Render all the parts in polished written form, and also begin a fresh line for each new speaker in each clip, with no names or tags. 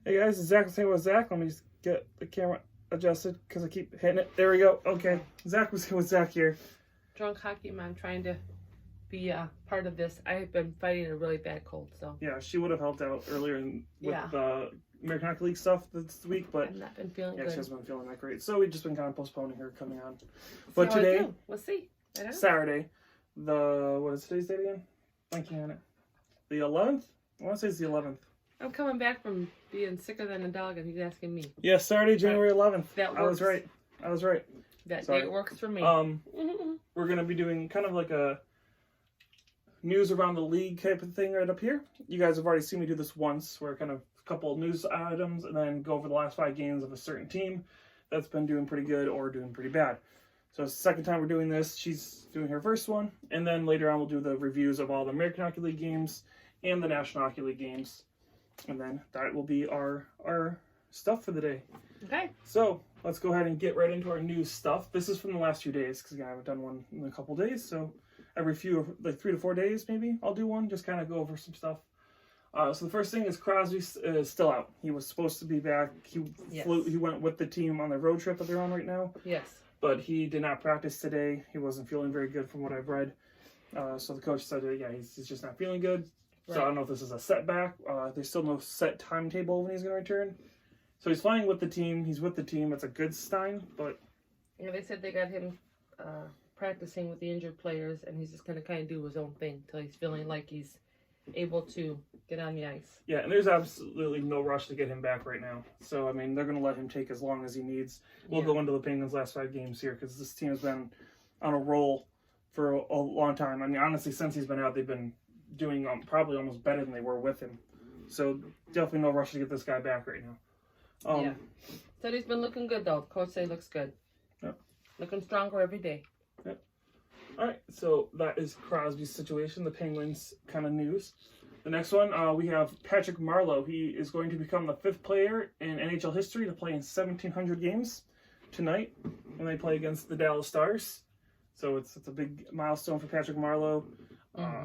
Hey guys, it's Zach saying with Zach. Let me just get the camera adjusted because I keep hitting it. There we go. Okay. Zach was with Zach here.
Drunk hockey mom trying to be part of this. I have been fighting a really bad cold, so.
Yeah, she would have helped out earlier with the American Hockey League stuff this week, but
I've not been feeling good.
she hasn't been feeling that great. So we've just been kind of postponing her coming on. But today,
we'll see.
Saturday, what is today's date again? Blanking on it. The 11th? I want to say it's the 11th.
I'm coming back from being sicker than a dog, and he's asking me.
Yeah, Saturday, January 11th.
That works.
I was right.
That date works for me.
We're going to be doing kind of like a news around the league type of thing right up here. You guys have already seen me do this once, where kind of a couple of news items and then go over the last 5 games of a certain team that's been doing pretty good or doing pretty bad. So it's the second time we're doing this. She's doing her first one, and then later on we'll do the reviews of all the American Hockey League games and the National Hockey League games. And then that will be our stuff for the day.
Okay.
So let's go ahead and get right into our news stuff. This is from the last few days because I haven't done one in a couple days. So every like 3 to 4 days, maybe I'll do one. Just kind of go over some stuff. So the first thing is Crosby is still out. He was supposed to be back. He went with the team on the road trip that they're on right now.
Yes.
But he did not practice today. He wasn't feeling very good from what I've read. So the coach said, he's just not feeling good. So I don't know if this is a setback. There's still no set timetable when he's going to return. So he's flying with the team. He's with the team. It's a good sign, but...
Yeah, they said they got him practicing with the injured players, and he's just going to kind of do his own thing until he's feeling like he's able to get on the ice.
Yeah, and there's absolutely no rush to get him back right now. So, I mean, they're going to let him take as long as he needs. We'll go into the Penguins' last 5 games here because this team has been on a roll for a long time. I mean, honestly, since he's been out, they've been doing probably almost better than they were with him. So definitely no rush to get this guy back right now.
Said he's been looking good, though. Coach say he looks good.
Yep.
Looking stronger every day.
Yep. All right, so that is Crosby's situation, the Penguins kind of news. The next one, we have Patrick Marleau. He is going to become the 5th player in NHL history to play in 1,700 games tonight when they play against the Dallas Stars. So it's a big milestone for Patrick Marleau.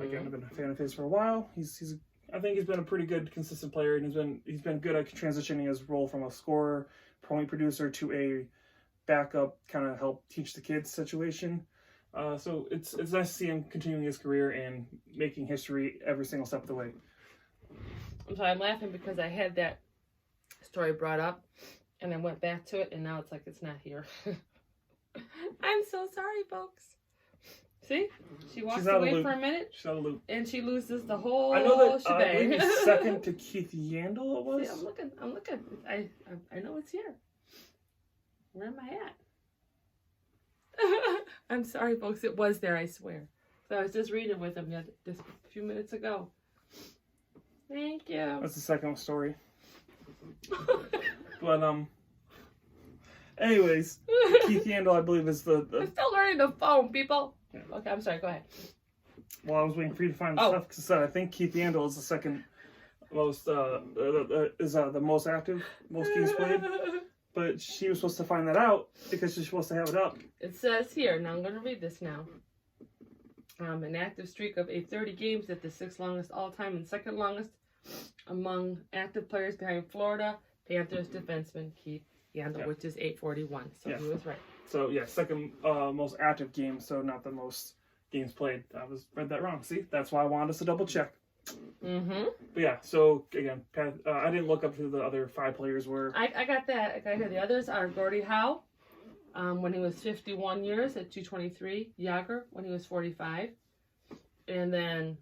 Again, I've been a fan of his for a while. I think he's been a pretty good, consistent player, and he's been good at transitioning his role from a scorer, point producer to a backup, kind of help teach the kids situation. So it's nice to see him continuing his career and making history every single step of the way.
I'm sorry, I'm laughing because I had that story brought up, and I went back to it, and now it's like it's not here. I'm so sorry, folks. See? She walks away for a minute.
She's out of loop.
And she loses the whole
I know that
shebang.
second to Keith Yandel it was.
See, I'm looking. I know it's here. Where am I at? I'm sorry, folks. It was there, I swear. So I was just reading with him just a few minutes ago. Thank you.
That's the second story. But anyways, Keith Yandel, I believe, is the
I'm still learning the phone, people. Yeah. Okay, I'm sorry. Go ahead.
Well, I was waiting for you to find the stuff because I think Keith Yandel is the second most the most active, most games played. But she was supposed to find that out because she's supposed to have it up.
It says here. Now I'm going to read this now. An active streak of 830 games at the 6th longest all time and 2nd longest among active players behind Florida Panthers defenseman Keith Yandel, which is 841. So he was right. So,
second most active game, so not the most games played. I read that wrong. See, that's why I wanted us to double check. But yeah, so again, I didn't look up who the other 5 players were.
I got that. I got here. The others are Gordie Howe, when he was 51 years at 223. Yager, when he was 45. And then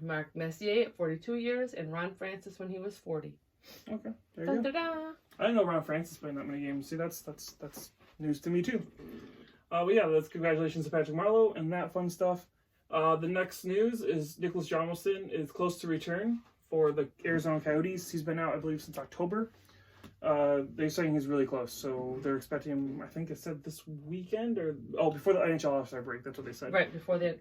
Mark Messier at 42 years. And Ron Francis when he was 40.
Okay, there you go. I didn't know Ron Francis played that many games. See, that's news to me too. But yeah, that's congratulations to Patrick Marleau and that fun stuff. The next news is Nicholas Hjalmarsson is close to return for the Arizona Coyotes. He's been out, I believe, since October. They're saying he's really close, so they're expecting him, I think it said this weekend, before the NHL All-Star break, that's what they said.
Right, before that,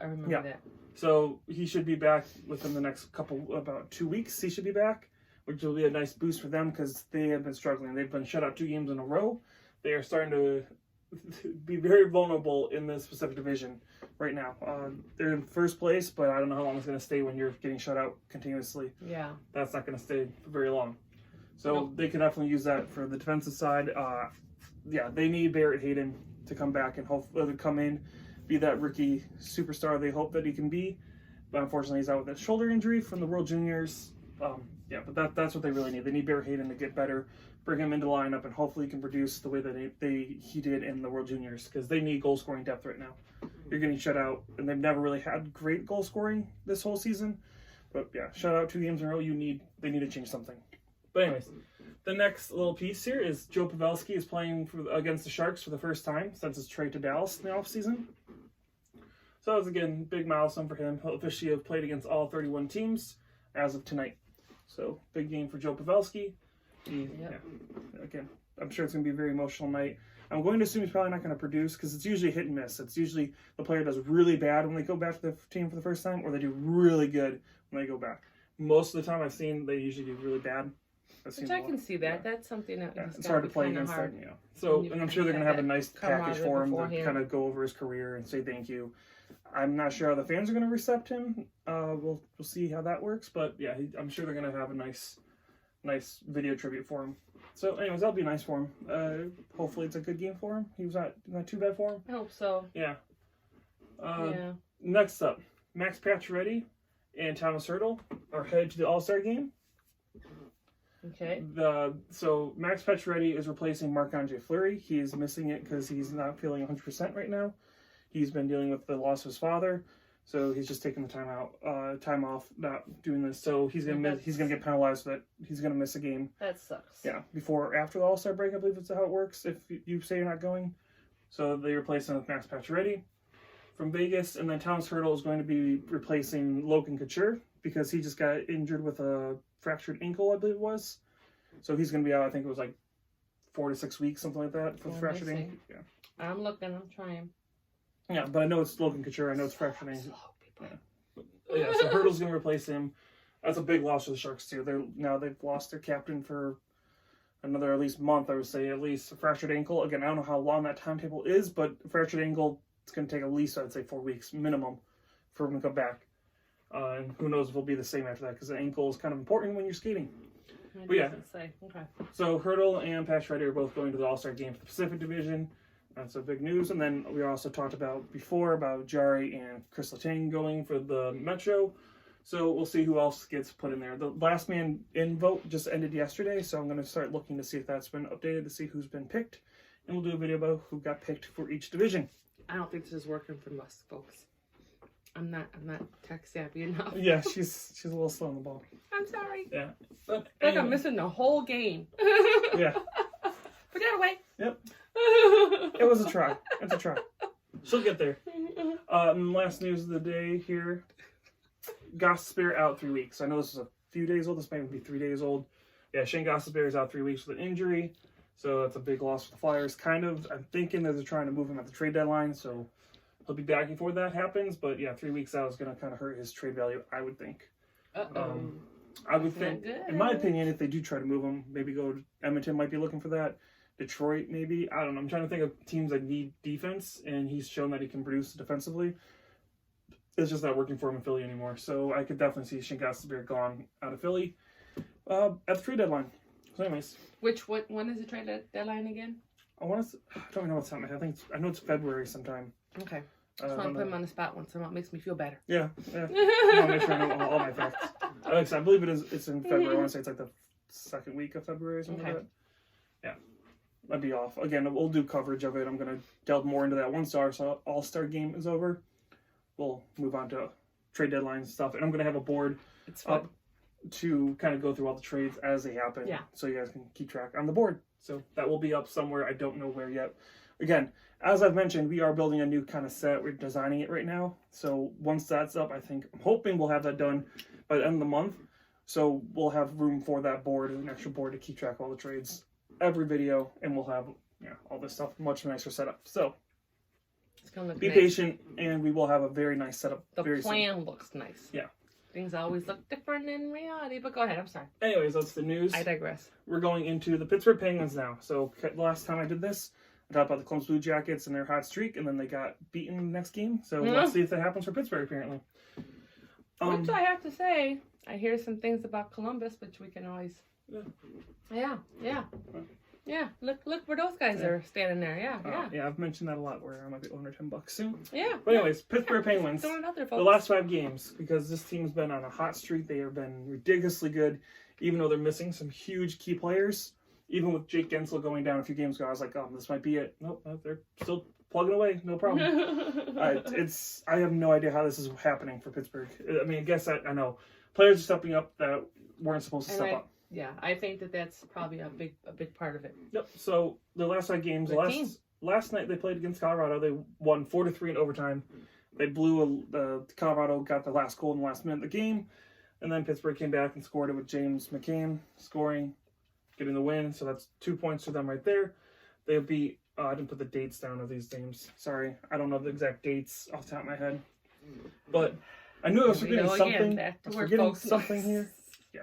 I remember that.
So he should be back within the next about 2 weeks, he should be back, which will be a nice boost for them because they have been struggling. They've been shut out 2 games in a row. They are starting to be very vulnerable in this specific division right now. They're in first place, but I don't know how long it's going to stay when you're getting shut out continuously.
Yeah.
That's not going to stay for very long. So they could definitely use that for the defensive side. Yeah, they need Barrett Hayden to come back and hopefully come in, be that rookie superstar they hope that he can be. But unfortunately, he's out with a shoulder injury from the World Juniors. Yeah, but that's what they really need. They need Barrett Hayden to get better, bring him into the lineup, and hopefully he can produce the way that he did in the World Juniors, because they need goal scoring depth right now. You're getting shut out, and they've never really had great goal scoring this whole season. But yeah, shut out 2 games in a row. They need to change something. But anyways, the next little piece here is Joe Pavelski is playing against the Sharks for the first time since his trade to Dallas in the offseason. So that was, again, big milestone for him. He'll officially have played against all 31 teams as of tonight. So, big game for Joe Pavelski. Again, I'm sure it's going to be a very emotional night. I'm going to assume he's probably not going to produce, because it's usually hit and miss. It's usually the player does really bad when they go back to the team for the first time, or they do really good when they go back. Most of the time I've seen they usually do really bad.
Which I can see that. Yeah. That's something that
it's hard to play against that. Yeah. So, and I'm sure they're going to have a nice package for him to kind of go over his career and say thank you. I'm not sure how the fans are going to accept him. We'll see how that works. But yeah, I'm sure they're going to have a nice video tribute for him. So anyways, that'll be nice for him. Hopefully it's a good game for him. He was not too bad for him.
I hope so.
Yeah. Next up, Max Pacioretty and Thomas Hertl are headed to the All-Star game.
Okay.
So Max Pacioretty is replacing Marc-Andre Fleury. He is missing it because he's not feeling 100% right now. He's been dealing with the loss of his father, so he's just taking the time off, not doing this. So he's gonna get penalized for that. He's gonna miss a game.
That sucks.
Yeah, before or after the All-Star break, I believe that's how it works. If you say you're not going, so they replace him with Max Pacioretty from Vegas, and then Thomas Hertl is going to be replacing Logan Couture because he just got injured with a fractured ankle, I believe it was. So he's gonna be out. I think it was like 4 to 6 weeks, something like that, for the fractured ankle. Yeah.
I'm looking. I'm trying.
Yeah, but I know it's Logan Couture. I know it's fractured ankle. Yeah, so Hertl's going to replace him. That's a big loss for the Sharks, too. They've lost their captain for another at least month, I would say, at least. A fractured ankle. Again, I don't know how long that timetable is, but a fractured ankle, it's going to take at least, I'd say, 4 weeks minimum for him to come back. And who knows if it'll be the same after that, because the ankle is kind of important when you're skating. But yeah,
okay.
So Hertl and Pacioretty are both going to the All-Star game for the Pacific Division. That's a big news. And then we also talked about Jari and Chris Letang going for the Metro. So we'll see who else gets put in there. The last man in vote just ended yesterday, so I'm going to start looking to see if that's been updated to see who's been picked. And we'll do a video about who got picked for each division.
I don't think this is working for most folks. I'm not tech savvy enough.
Yeah, she's a little slow on the ball.
I'm sorry.
Yeah. But
anyway. I'm missing the whole game.
Yeah.
Put that away.
Yep. It was a try. It's a try. She'll get there. Last news of the day here. Gostisbehere out 3 weeks. I know this is a few days old. This may be 3 days old. Yeah, Shane Gostisbehere is out 3 weeks with an injury. So that's a big loss for the Flyers. Kind of, I'm thinking that they're trying to move him at the trade deadline. So he'll be back before that happens. But yeah, 3 weeks out is going to kind of hurt his trade value, I would think. I would think, in my opinion, if they do try to move him, maybe go to Edmonton might be looking for that. Detroit, maybe. I don't know. I'm trying to think of teams that need defense, and he's shown that he can produce defensively. It's just not working for him in Philly anymore. So I could definitely see Shane Gostisbehere gone out of Philly at the trade deadline. So anyways.
When is the trade deadline again?
I don't know what's happening. I know it's February sometime.
Okay. Just want to put him on the spot once in a while. It makes me feel better.
Yeah. I want to make sure I know all my facts. I believe it's in February. I want to say it's like the second week of February or something like that. Yeah. I'd be off. Again, we'll do coverage of it. I'm going to delve more into that once our All-Star game is over. We'll move on to trade deadline stuff. And I'm going to have a board up to kind of go through all the trades as they happen.
Yeah.
So you guys can keep track on the board. So that will be up somewhere. I don't know where yet. Again, as I've mentioned, we are building a new kind of set. We're designing it right now. So once that's up, I'm hoping we'll have that done by the end of the month. So we'll have room for that board, an extra board to keep track of all the trades. Every video, and we'll have all this stuff much nicer setup. So
it's gonna look
be patient, and we will have a very nice setup.
The plan looks nice.
Yeah,
things always look different in reality. But go ahead. I'm sorry.
Anyways, that's the news.
I digress.
We're going into the Pittsburgh Penguins now. So last time I did this, I talked about the Columbus Blue Jackets and their hot streak, and then they got beaten the next game. So let's see if that happens for Pittsburgh. Apparently,
which I have to say, I hear some things about Columbus, which we can always. Yeah. Look where those guys are standing there. Yeah.
I've mentioned that a lot. Where I might be over $10 soon.
Yeah.
But anyways, Pittsburgh Penguins.
Throwing it out there,
The
folks.
last 5 games, because this team's been on a hot streak. They have been ridiculously good, even though they're missing some huge key players. Even with Jake Gensel going down a few games ago, I was like, oh, this might be it. Nope, they're still plugging away. No problem. I have no idea how this is happening for Pittsburgh. I mean, I guess I know. Players are stepping up that weren't supposed to step up.
Yeah, I think that's probably a big part of it.
Yep. So the last 5 games, last night they played against Colorado. They won 4-3 in overtime. They blew Colorado got the last goal in the last minute of the game, and then Pittsburgh came back and scored it with James McCann scoring, getting the win. So that's 2 points for them right there. They beat. I didn't put the dates down of these games. Sorry, I don't know the exact dates off the top of my head, but I knew I was forgetting something. I was forgetting something here. Yeah.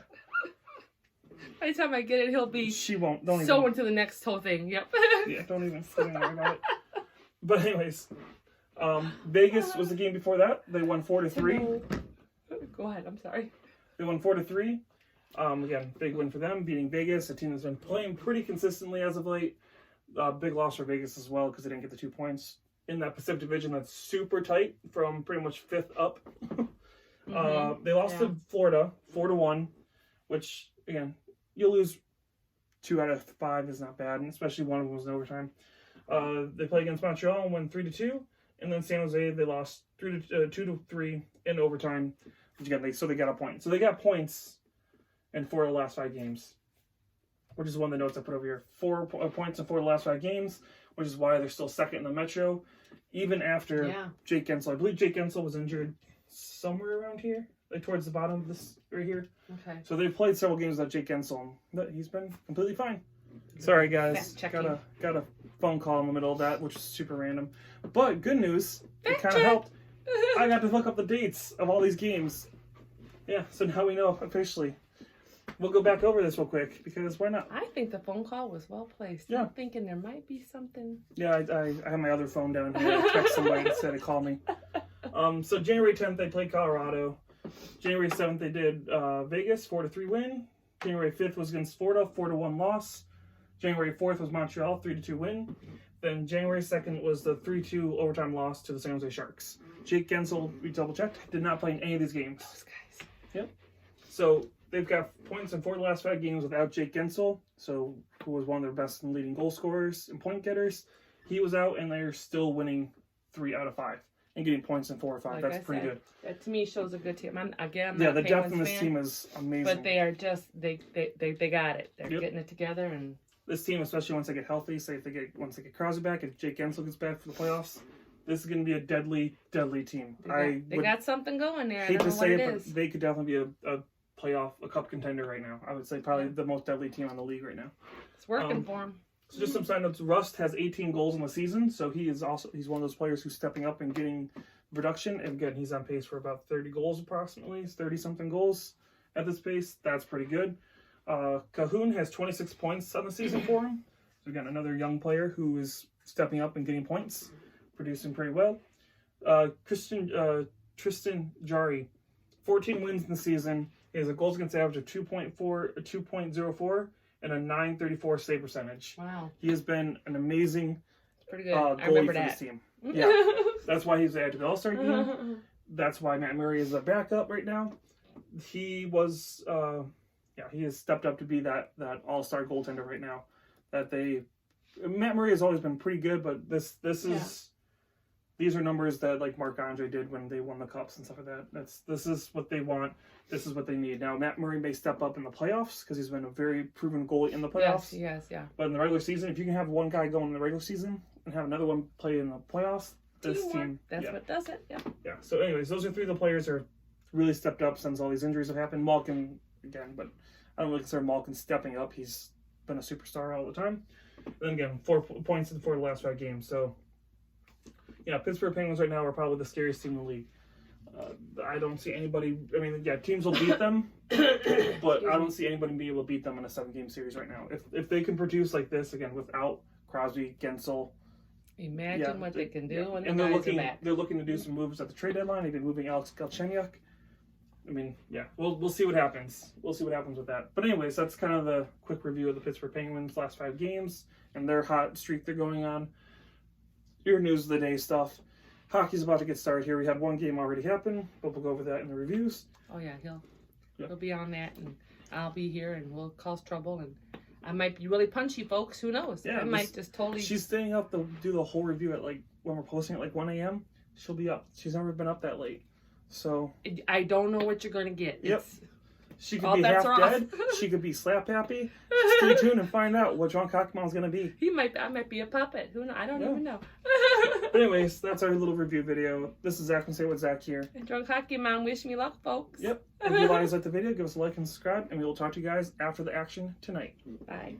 By the time I get it, he'll be.
She won't. Don't
so
even.
into the next whole thing. Yep.
Yeah. Don't even worry about it. But anyways, Vegas was the game before that. They won 4-3.
Go ahead. I'm sorry.
They won 4-3. Again, big win for them, beating Vegas, a team that's been playing pretty consistently as of late. Big loss for Vegas as well because they didn't get the 2 points in that Pacific Division that's super tight from pretty much 5th up. They lost to Florida 4-1, which again, you lose 2 out of 5 is not bad, and especially one of them was in overtime. They played against Montreal and won 3-2, and then San Jose they lost 2-3 in overtime. Which again, they got a point. So they got points in 4 of the last 5 games, which is one of the notes I put over here. 4 points in 4 of the last 5 games, which is why they're still second in the Metro, even after Jake Gensel. I believe Jake Gensel was injured somewhere around here, like towards the bottom of this right here.
Okay.
So they've played several games without Jake Gensel, but he's been completely fine. Sorry, guys. Got a phone call in the middle of that, which is super random. But good news, it kind of helped. I got to look up the dates of all these games. Yeah, so now we know officially. We'll go back over this real quick, because why not?
I think the phone call was well placed.
Yeah.
I'm thinking there might be something.
Yeah, I have my other phone down here. I text somebody instead to call me. So January 10th, they played Colorado. January 7th, they did Vegas, 4-3 win. January 5th was against Florida, 4-1 loss. January 4th was Montreal, 3-2 win. Then January 2nd was the 3-2 overtime loss to the San Jose Sharks. Jake Gensel, we double-checked, did not play in any of these games.
Those guys.
Yep. So they've got points in 4 of the last 5 games without Jake Gensel, who was one of their best and leading goal scorers and point getters. He was out, and they're still winning 3 out of 5 and getting points in 4 or 5. That's pretty good.
That to me shows a good team. I'm not
the depth in this team is amazing.
But they are just they got it. They're getting it together, and
this team, especially once they get healthy, once they get Crosby back, if Jake Gensel gets back for the playoffs, this is going to be a deadly team.
They got something going there.
Hate to say it, but they could definitely be a cup contender right now. I would say probably the most deadly team on the league right now.
It's working for him.
So just some side notes. Rust has 18 goals in the season, so he's one of those players who's stepping up and getting production. And again, he's on pace for about 30 goals approximately, 30-something goals at this pace. That's pretty good. Cahoon has 26 points on the season for him. So again, another young player who is stepping up and getting points, producing pretty well. Tristan Jarry, 14 wins in the season. He has a goals against average of 2.04, and a .934 save percentage.
Wow.
He has been an amazing
pretty good.
goalie for this team. Yeah. That's why he's added to the All-Star game. That's why Matt Murray is a backup right now. He was, he has stepped up to be that All-Star goaltender right now. Matt Murray has always been pretty good, but these are numbers that like Marc-Andre did when they won the cups and stuff like that. This is what they want. This is what they need. Now, Matt Murray may step up in the playoffs because he's been a very proven goalie in the playoffs.
Yes, yeah.
But in the regular season, if you can have one guy go in the regular season and have another one play in the playoffs, this team...
That's what does it, yeah.
Yeah, so anyways, those are 3 of the players that are really stepped up since all these injuries have happened. Malkin, again, but I don't really consider Malkin stepping up. He's been a superstar all the time. And then again, 4 points in 4 of the last 5 games. So, yeah, Pittsburgh Penguins right now are probably the scariest team in the league. I don't see anybody... I mean, yeah, teams will beat them, but I don't see anybody being able to beat them in a 7-game series right now. If they can produce like this, again, without Crosby, Gensel...
Imagine what they can do when
and
the guys are back.
They're looking to do some moves at the trade deadline. They've been moving Alex Galchenyuk. I mean, yeah, we'll see what happens. We'll see what happens with that. But anyways, that's kind of the quick review of the Pittsburgh Penguins' last 5 games and their hot streak they're going on. Your news of the day stuff. Hockey's about to get started here. We had 1 game already happen, but we'll go over that in the reviews.
Oh yeah, he'll be on that, and I'll be here, and we'll cause trouble, and I might be really punchy, folks. Who knows?
Yeah,
I might just totally.
She's staying up to do the whole review at like when we're posting at like 1 a.m. She'll be up. She's never been up that late, so
I don't know what you're gonna get.
Yep. She could be half dead. She could be slap happy. Stay tuned and find out what Drunk Hockey Mom's gonna be.
I might be a puppet. Who knows? I don't even know.
But anyways, that's our little review video. This is Zach from Say What Zach here.
And Drunk Hockey Mom, wish me luck, folks.
Yep. If you guys like the video, give us a like and subscribe, and we will talk to you guys after the action tonight.
Bye.